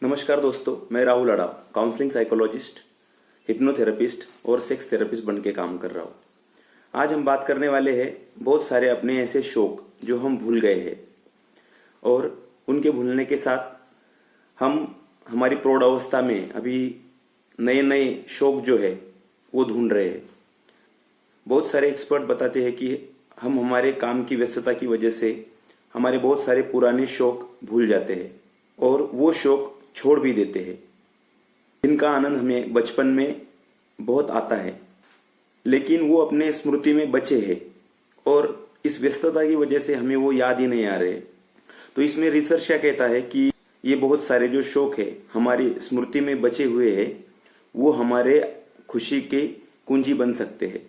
नमस्कार दोस्तों, मैं राहुल अड़ा, काउंसलिंग साइकोलॉजिस्ट, हिप्नोथेरेपिस्ट और सेक्स थेरेपिस्ट बन के काम कर रहा हूँ। आज हम बात करने वाले हैं बहुत सारे अपने ऐसे शौक जो हम भूल गए हैं और उनके भूलने के साथ हम हमारी प्रौढ़ अवस्था में अभी नए नए शौक जो है वो ढूंढ रहे हैं। बहुत सारे एक्सपर्ट बताते हैं कि हम हमारे काम की व्यस्तता की वजह से हमारे बहुत सारे पुराने शौक भूल जाते हैं और वो शौक छोड़ भी देते हैं, जिनका आनंद हमें बचपन में बहुत आता है, लेकिन वो अपने स्मृति में बचे हैं और इस व्यस्तता की वजह से हमें वो याद ही नहीं आ रहे। तो इसमें रिसर्च क्या कहता है कि ये बहुत सारे जो शौक है हमारी स्मृति में बचे हुए हैं, वो हमारे खुशी के कुंजी बन सकते हैं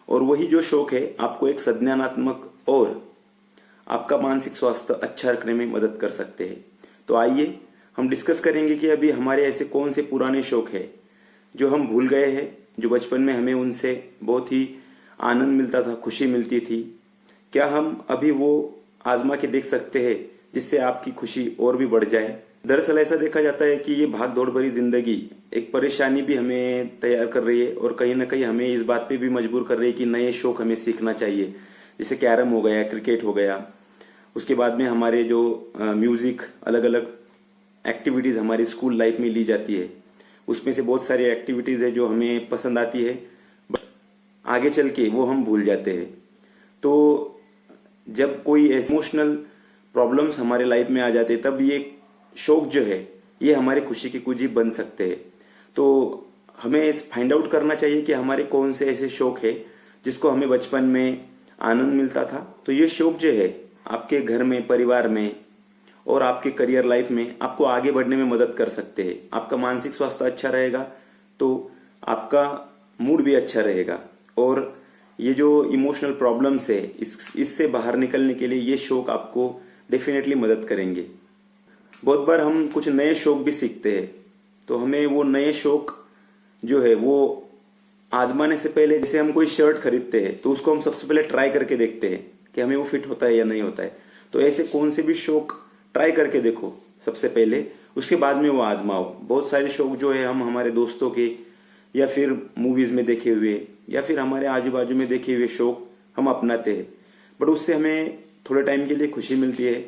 और वही जो शौक है आपको एक संज्ञानात्मक और आपका मानसिक स्वास्थ्य अच्छा रखने में मदद कर सकते हैं। तो आइए हम डिस्कस करेंगे कि अभी हमारे ऐसे कौन से पुराने शौक है जो हम भूल गए हैं, जो बचपन में हमें उनसे बहुत ही आनंद मिलता था, खुशी मिलती थी। क्या हम अभी वो आजमा के देख सकते हैं जिससे आपकी खुशी और भी बढ़ जाए? दरअसल ऐसा देखा जाता है कि ये भाग दौड़ भरी जिंदगी एक परेशानी भी हमें तैयार कर रही है और कहीं ना कहीं हमें इस बात पे भी मजबूर कर रही है कि नए शौक हमें सीखना चाहिए, जैसे कैरम हो गया, क्रिकेट हो गया। उसके बाद में हमारे जो म्यूजिक, अलग अलग एक्टिविटीज़ हमारी स्कूल लाइफ में ली जाती है, उसमें से बहुत सारी एक्टिविटीज़ है जो हमें पसंद आती है, बट आगे चल के वो हम भूल जाते हैं। तो जब कोई इमोशनल प्रॉब्लम्स हमारे लाइफ में आ जाते हैं, तब ये शौक जो है ये हमारी खुशी की कुंजी बन सकते हैं। तो हमें फाइंड आउट करना चाहिए कि हमारे कौन से ऐसे शौक है जिसको हमें बचपन में आनंद मिलता था। तो ये शौक जो है आपके घर में, परिवार में और आपके करियर लाइफ में आपको आगे बढ़ने में मदद कर सकते हैं। आपका मानसिक स्वास्थ्य अच्छा रहेगा तो आपका मूड भी अच्छा रहेगा और ये जो इमोशनल प्रॉब्लम्स है इससे बाहर निकलने के लिए ये शौक आपको डेफिनेटली मदद करेंगे। बहुत बार हम कुछ नए शौक भी सीखते हैं, तो हमें वो नए शौक जो है वो आजमाने से पहले, जैसे हम कोई शर्ट खरीदते हैं तो उसको हम सबसे पहले ट्राई करके देखते हैं कि हमें वो फिट होता है या नहीं होता है। तो ऐसे कौन से भी शौक ट्राई करके देखो सबसे पहले, उसके बाद में वो आजमाओ। बहुत सारे शौक जो है हम हमारे दोस्तों के या फिर मूवीज में देखे हुए या फिर हमारे आजू बाजू में देखे हुए शौक हम अपनाते हैं, बट उससे हमें थोड़े टाइम के लिए खुशी मिलती है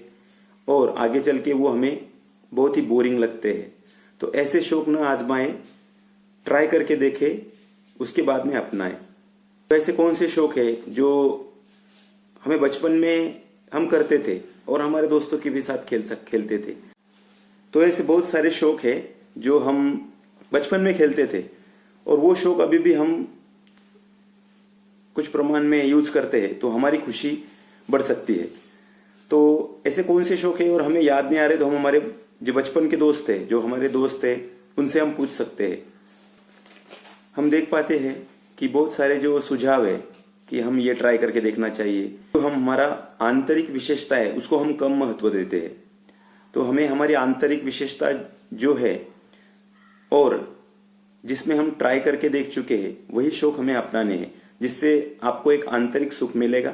और आगे चल के वो हमें बहुत ही बोरिंग लगते हैं। तो ऐसे शौक ना आजमाएं, ट्राई करके देखें, उसके बाद में अपनाएं। तो ऐसे कौन से शौक है जो हमें बचपन में हम करते थे और हमारे दोस्तों के भी साथ खेलते थे? तो ऐसे बहुत सारे शौक है जो हम बचपन में खेलते थे और वो शौक अभी भी हम कुछ प्रमाण में यूज करते हैं तो हमारी खुशी बढ़ सकती है। तो ऐसे कौन से शौक है और हमें याद नहीं आ रहे, तो हम हमारे जो बचपन के दोस्त है, जो हमारे दोस्त है, उनसे हम पूछ सकते हैं। हम देख पाते हैं कि बहुत सारे जो सुझाव है कि हम ये ट्राई करके देखना चाहिए। तो हम हमारा आंतरिक विशेषता है उसको हम कम महत्व देते हैं, तो हमें हमारी आंतरिक विशेषता जो है और जिसमें हम ट्राई करके देख चुके हैं वही शौक हमें अपनाने हैं, जिससे आपको एक आंतरिक सुख मिलेगा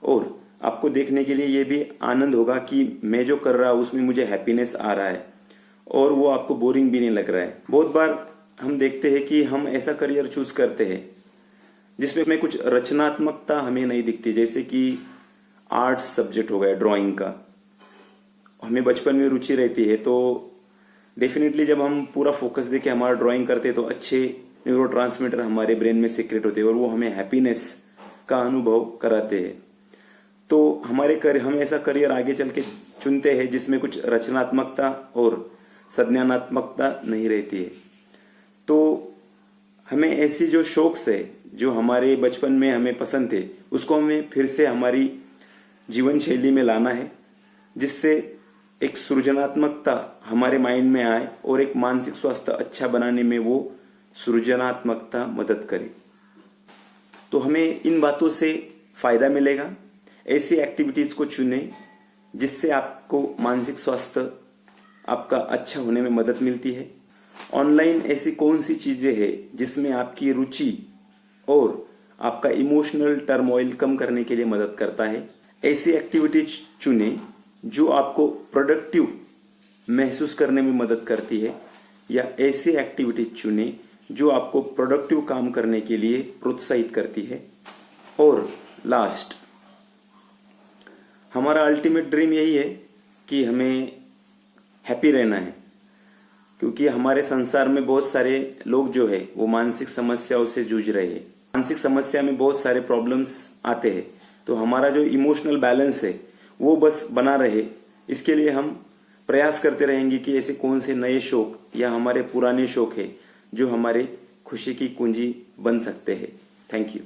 और आपको देखने के लिए ये भी आनंद होगा कि मैं जो कर रहा हूँ उसमें मुझे हैप्पीनेस आ रहा है और वो आपको बोरिंग भी नहीं लग रहा है। बहुत बार हम देखते हैं कि हम ऐसा करियर चूज करते हैं जिसमें कुछ रचनात्मकता हमें नहीं दिखती, जैसे कि आर्ट्स सब्जेक्ट हो गया, ड्राइंग का हमें बचपन में रुचि रहती है, तो डेफिनेटली जब हम पूरा फोकस देके हमारा ड्राइंग करते हैं तो अच्छे न्यूरोट्रांसमीटर हमारे ब्रेन में सीक्रेट होते हैं और वो हमें हैप्पीनेस का अनुभव कराते हैं। तो हम ऐसा करियर आगे चल के चुनते हैं जिसमें कुछ रचनात्मकता और संज्ञानात्मकता नहीं रहती है। तो हमें ऐसी जो शौक है जो हमारे बचपन में हमें पसंद थे उसको हमें फिर से हमारी जीवन शैली में लाना है, जिससे एक सृजनात्मकता हमारे माइंड में आए और एक मानसिक स्वास्थ्य अच्छा बनाने में वो सृजनात्मकता मदद करे। तो हमें इन बातों से फायदा मिलेगा। ऐसी एक्टिविटीज को चुने जिससे आपको मानसिक स्वास्थ्य आपका अच्छा होने में मदद मिलती है। ऑनलाइन ऐसी कौन सी चीजें हैं जिसमें आपकी रुचि और आपका इमोशनल टर्मोइल कम करने के लिए मदद करता है? ऐसी एक्टिविटीज चुने जो आपको प्रोडक्टिव महसूस करने में मदद करती है, या ऐसी एक्टिविटी चुनें जो आपको प्रोडक्टिव काम करने के लिए प्रोत्साहित करती है। और लास्ट, हमारा अल्टीमेट ड्रीम यही है कि हमें हैप्पी रहना है, क्योंकि हमारे संसार में बहुत सारे लोग जो है वो मानसिक समस्याओं से जूझ रहे हैं। मानसिक समस्या में बहुत सारे प्रॉब्लम्स आते हैं, तो हमारा जो इमोशनल बैलेंस है वो बस बना रहे, इसके लिए हम प्रयास करते रहेंगे कि ऐसे कौन से नए शौक या हमारे पुराने शौक है जो हमारे खुशी की कुंजी बन सकते हैं। Thank you.